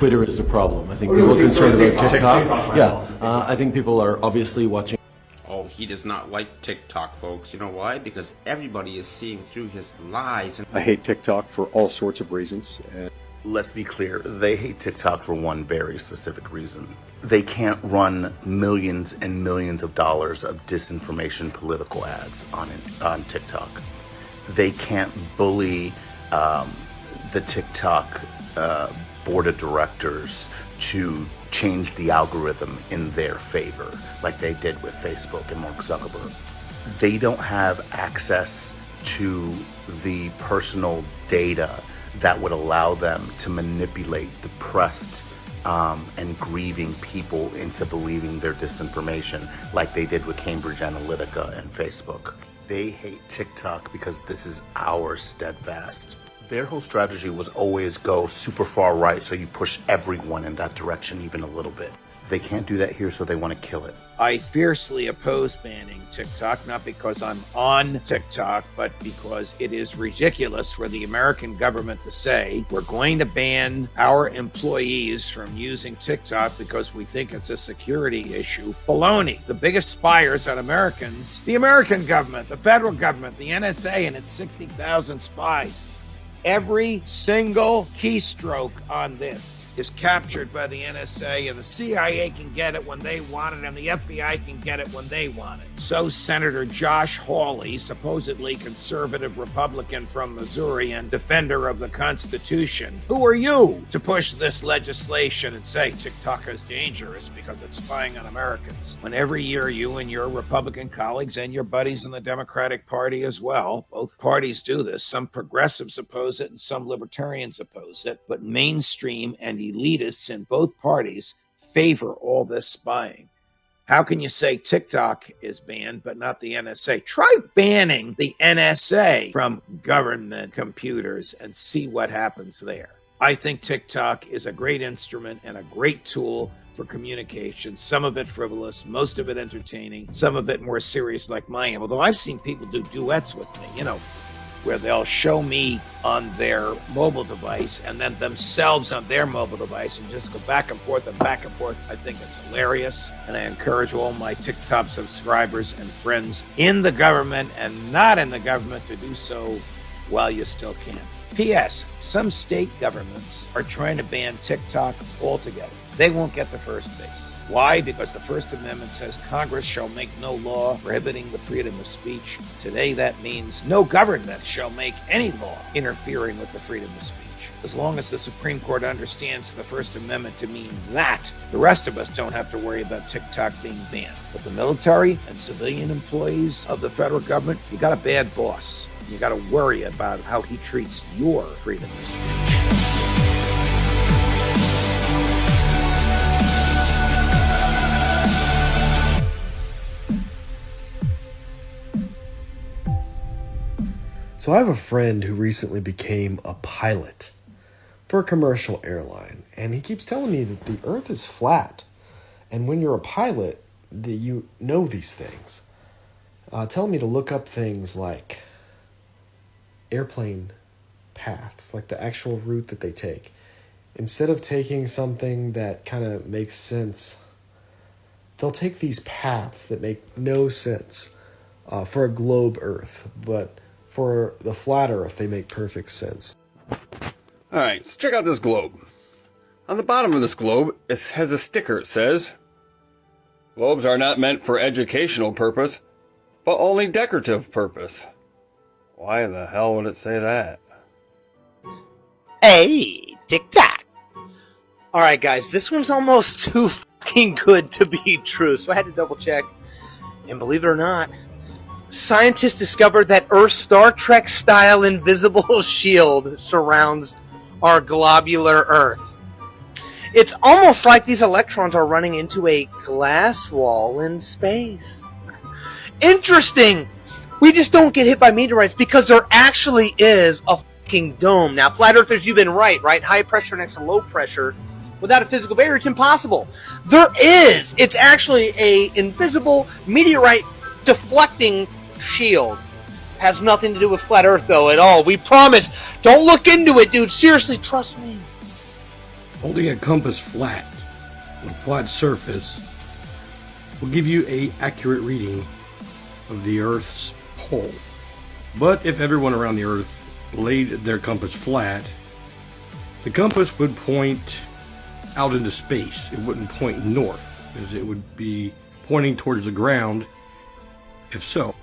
Twitter is the problem. I think people are concerned about TikTok. Yeah, I think people are obviously watching. Oh, he does not like TikTok, folks. You know why? Because everybody is seeing through his lies. I hate TikTok for all sorts of reasons. Let's be clear, they hate TikTok for one very specific reason. They can't run millions and millions of dollars of disinformation political ads on TikTok. They can't bully the TikTok board of directors to change the algorithm in their favor, like they did with Facebook and Mark Zuckerberg. They don't have access to the personal data that would allow them to manipulate depressed and grieving people into believing their disinformation, like they did with Cambridge Analytica and Facebook. They hate TikTok because this is our steadfast. Their whole strategy was always go super far right, so you push everyone in that direction even a little bit. They can't do that here, so they want to kill it. I fiercely oppose banning TikTok, not because I'm on TikTok, but because it is ridiculous for the American government to say we're going to ban our employees from using TikTok because we think it's a security issue. Baloney. The biggest spiers on Americans, the American government, the federal government, the NSA and its 60,000 spies. Every single keystroke on this is captured by the NSA, and the CIA can get it when they want it, and the FBI can get it when they want it. So Senator Josh Hawley, supposedly conservative Republican from Missouri and defender of the Constitution, who are you to push this legislation and say TikTok is dangerous because it's spying on Americans? When every year you and your Republican colleagues and your buddies in the Democratic Party as well, both parties do this. Some progressives oppose it and some libertarians oppose it, but mainstream and elitists in both parties favor all this spying. How can you say TikTok is banned but not the NSA? Try banning the NSA from government computers and see what happens there. I think TikTok is a great instrument and a great tool for communication, some of it frivolous, most of it entertaining, some of it more serious like mine. Although I've seen people do duets with me, where they'll show me on their mobile device and then themselves on their mobile device and just go back and forth and back and forth. I think it's hilarious, and I encourage all my TikTok subscribers and friends in the government and not in the government to do so while you still can. P.S. Some state governments are trying to ban TikTok altogether. They won't get the first base. Why? Because the First Amendment says Congress shall make no law prohibiting the freedom of speech. Today, that means no government shall make any law interfering with the freedom of speech. As long as the Supreme Court understands the First Amendment to mean that, the rest of us don't have to worry about TikTok being banned. But the military and civilian employees of the federal government, you got a bad boss. You got to worry about how he treats your freedom of speech. So I have a friend who recently became a pilot for a commercial airline, and he keeps telling me that the earth is flat, and when you're a pilot, that you know these things. Telling me to look up things like airplane paths, like the actual route that they take. Instead of taking something that kind of makes sense, they'll take these paths that make no sense for a globe Earth, but for the flat Earth, they make perfect sense. Alright, so check out this globe. On the bottom of this globe, it has a sticker. It says, globes are not meant for educational purpose, but only decorative purpose. Why the hell would it say that? Hey, TikTok. Alright guys, this one's almost too fucking good to be true, so I had to double check. And believe it or not, scientists discovered that Earth's Star Trek-style invisible shield surrounds our globular Earth. It's almost like these electrons are running into a glass wall in space. Interesting! We just don't get hit by meteorites because there actually is a fucking dome. Now, flat earthers, you've been right? High pressure next to low pressure. Without a physical barrier, it's impossible. There is! It's actually a invisible meteorite deflecting shield. Has nothing to do with flat earth though at all. We promise. Don't look into it, dude. Seriously, trust me. Holding a compass flat on a flat surface will give you an accurate reading of the Earth's pole. But if everyone around the Earth laid their compass flat, the compass would point out into space. It wouldn't point north, because it would be pointing towards the ground if so.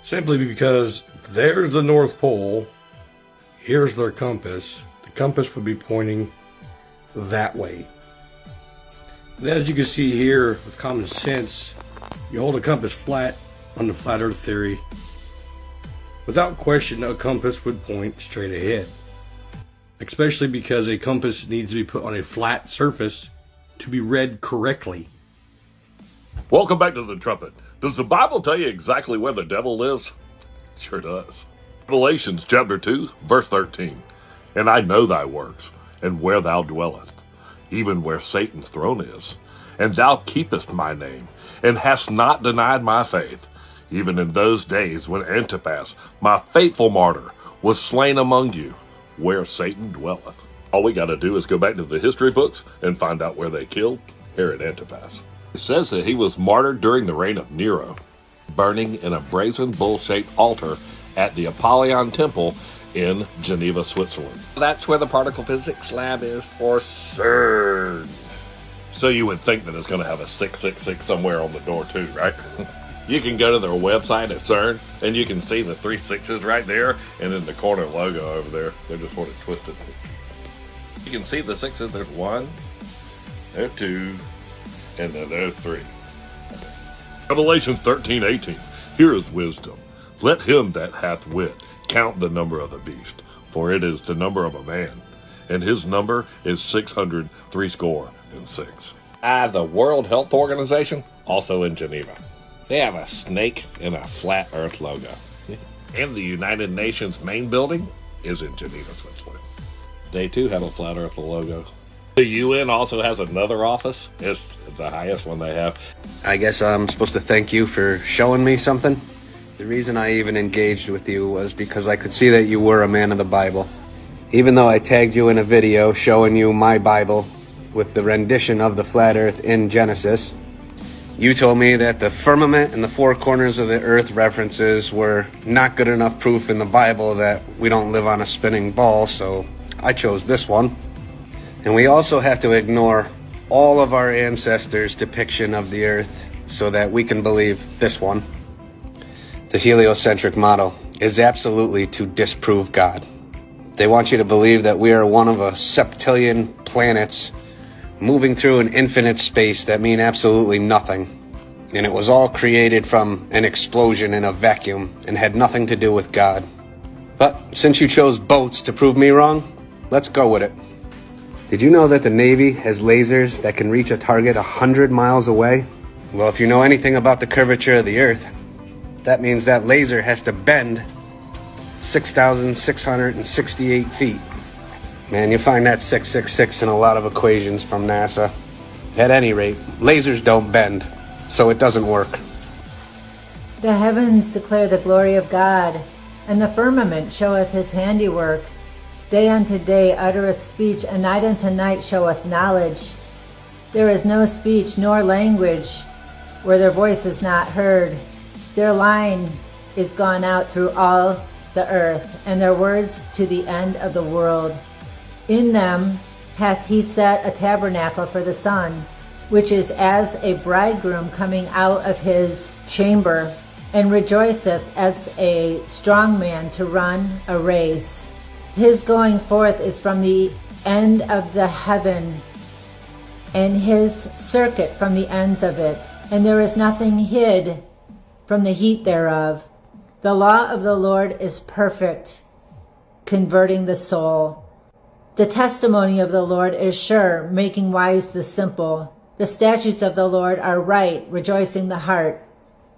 Simply because there's the North Pole, here's their compass. The compass would be pointing that way. And as you can see here, with common sense, you hold a compass flat on the flat Earth theory. Without question, a compass would point straight ahead. Especially because a compass needs to be put on a flat surface to be read correctly. Welcome back to the Trumpet. Does the Bible tell you exactly where the devil lives? Sure does. Revelations chapter 2, verse 13. And I know thy works, and where thou dwellest, even where Satan's throne is. And thou keepest my name, and hast not denied my faith, even in those days when Antipas, my faithful martyr, was slain among you, where Satan dwelleth. All we got to do is go back to the history books and find out where they killed Herod Antipas. It says that he was martyred during the reign of Nero, burning in a brazen bull-shaped altar at the Apollyon Temple in Geneva, Switzerland. That's where the particle physics lab is for CERN. So you would think that it's going to have a 666 somewhere on the door too, right? You can go to their website at CERN, and you can see the 3 6s right there, and then the corner logo over there. They're just sort of twisted. You can see the 6s. There's 1, there's 2, and then there's 3. Revelations 13:18. Here is wisdom. Let him that hath wit count the number of the beast, for it is the number of a man, and his number is 666. The World Health Organization, also in Geneva. They have a snake and a flat earth logo. And the United Nations main building is in Geneva, Switzerland. They too have a flat earth logo. The UN also has another office. It's the highest one they have. I guess I'm supposed to thank you for showing me something. The reason I even engaged with you was because I could see that you were a man of the Bible. Even though I tagged you in a video showing you my Bible with the rendition of the flat earth in Genesis, you told me that the firmament and the 4 corners of the earth references were not good enough proof in the Bible that we don't live on a spinning ball, so I chose this one. And we also have to ignore all of our ancestors' depiction of the earth so that we can believe this one. The heliocentric model is absolutely to disprove God. They want you to believe that we are one of a septillion planets moving through an infinite space that mean absolutely nothing. And it was all created from an explosion in a vacuum and had nothing to do with God. But since you chose boats to prove me wrong, let's go with it. Did you know that the Navy has lasers that can reach a target 100 miles away? Well, if you know anything about the curvature of the Earth, that means that laser has to bend 6,668 feet. Man, you find that 666 in a lot of equations from NASA. At any rate, lasers don't bend, so it doesn't work. The heavens declare the glory of God, and the firmament showeth his handiwork. Day unto day uttereth speech, and night unto night showeth knowledge. There is no speech nor language where their voice is not heard. Their line is gone out through all the earth, and their words to the end of the world. In them hath he set a tabernacle for the sun, which is as a bridegroom coming out of his chamber, and rejoiceth as a strong man to run a race. His going forth is from the end of the heaven, and his circuit from the ends of it, and there is nothing hid from the heat thereof. The law of the Lord is perfect, converting the soul. The testimony of the Lord is sure, making wise the simple. The statutes of the Lord are right, rejoicing the heart.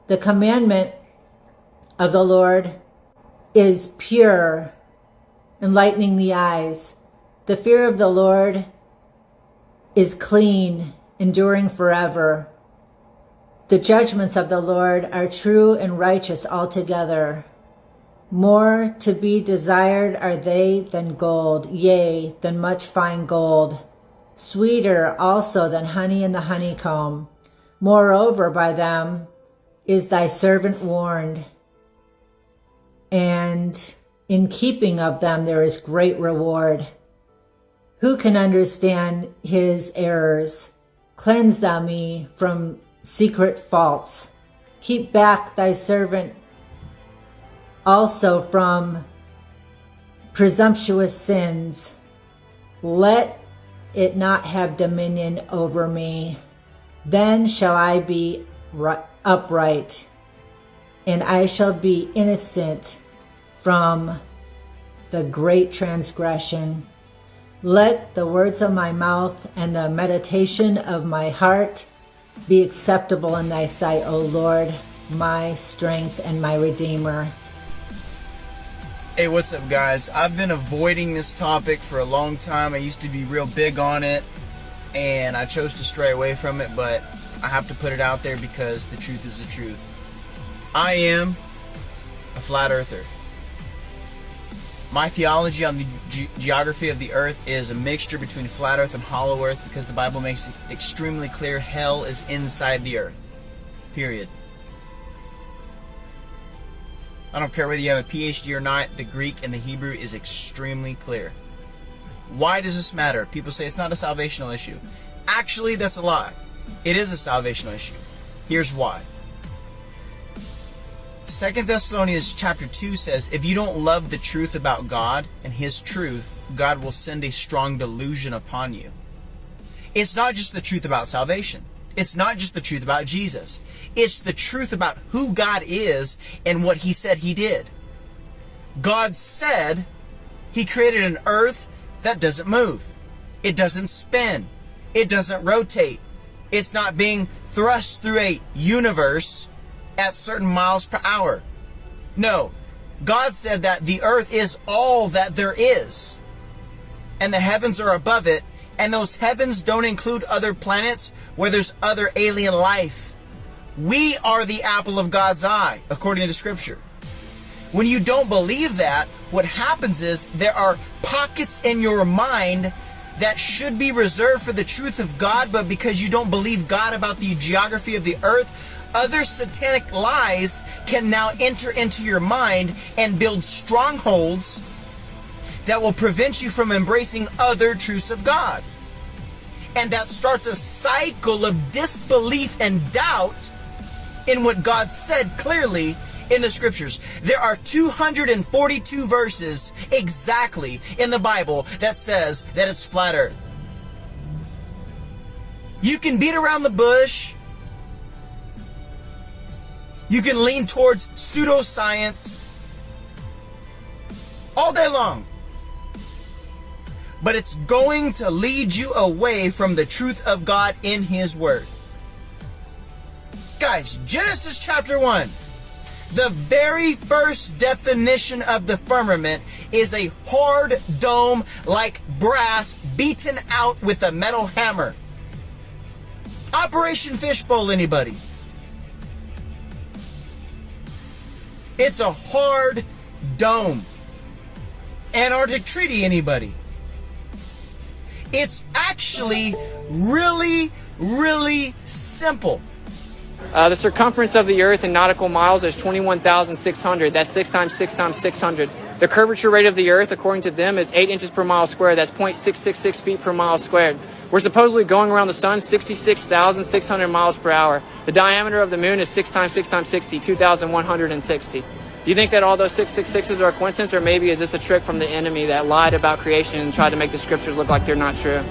The commandment of the Lord is pure, enlightening the eyes. The fear of the Lord is clean, enduring forever. The judgments of the Lord are true and righteous altogether. More to be desired are they than gold, yea, than much fine gold. sweeter also than honey in the honeycomb. Moreover, by them is thy servant warned, and in keeping of them there is great reward. Who can understand his errors? Cleanse thou me from secret faults. Keep back thy servant also from presumptuous sins. Let it not have dominion over me. Then shall I be upright, and I shall be innocent from the great transgression. Let the words of my mouth and the meditation of my heart be acceptable in thy sight, O Lord, my strength and my redeemer. Hey, what's up, guys? I've been avoiding this topic for a long time. I used to be real big on it, and I chose to stray away from it, but I have to put it out there because the truth is the truth. I am a flat earther. My theology on the geography of the earth is a mixture between flat earth and hollow earth because the Bible makes it extremely clear hell is inside the earth. Period. I don't care whether you have a PhD or not, the Greek and the Hebrew is extremely clear. Why does this matter? People say it's not a salvational issue. Actually, that's a lie. It is a salvational issue. Here's why. 2 Thessalonians chapter 2 says, if you don't love the truth about God and His truth, God will send a strong delusion upon you. It's not just the truth about salvation. It's not just the truth about Jesus. It's the truth about who God is and what He said He did. God said He created an earth that doesn't move. It doesn't spin. It doesn't rotate. It's not being thrust through a universe at certain miles per hour. No, God said that the earth is all that there is, and the heavens are above it, and those heavens don't include other planets where there's other alien life. We are the apple of God's eye, according to Scripture. When you don't believe that, what happens is there are pockets in your mind that should be reserved for the truth of God, but because you don't believe God about the geography of the earth, other satanic lies can now enter into your mind and build strongholds that will prevent you from embracing other truths of God. And that starts a cycle of disbelief and doubt in what God said clearly in the Scriptures. There are 242 verses exactly in the Bible that says that it's flat earth. You can beat around the bush. You can lean towards pseudoscience all day long. But it's going to lead you away from the truth of God in His Word. Guys, Genesis chapter 1. The very first definition of the firmament is a hard dome like brass beaten out with a metal hammer. Operation Fishbowl, anybody? It's a hard dome. Antarctic Treaty, anybody? It's actually really, really simple. The circumference of the Earth in nautical miles is 21,600. That's 6 times 6 times 600. The curvature rate of the Earth, according to them, is 8 inches per mile squared. That's 0.666 feet per mile squared. We're supposedly going around the sun 66,600 miles per hour. The diameter of the moon is 6 times 6 times 60, 2,160. Do you think that all those 666s are a coincidence, or maybe is this a trick from the enemy that lied about creation and tried to make the Scriptures look like they're not true?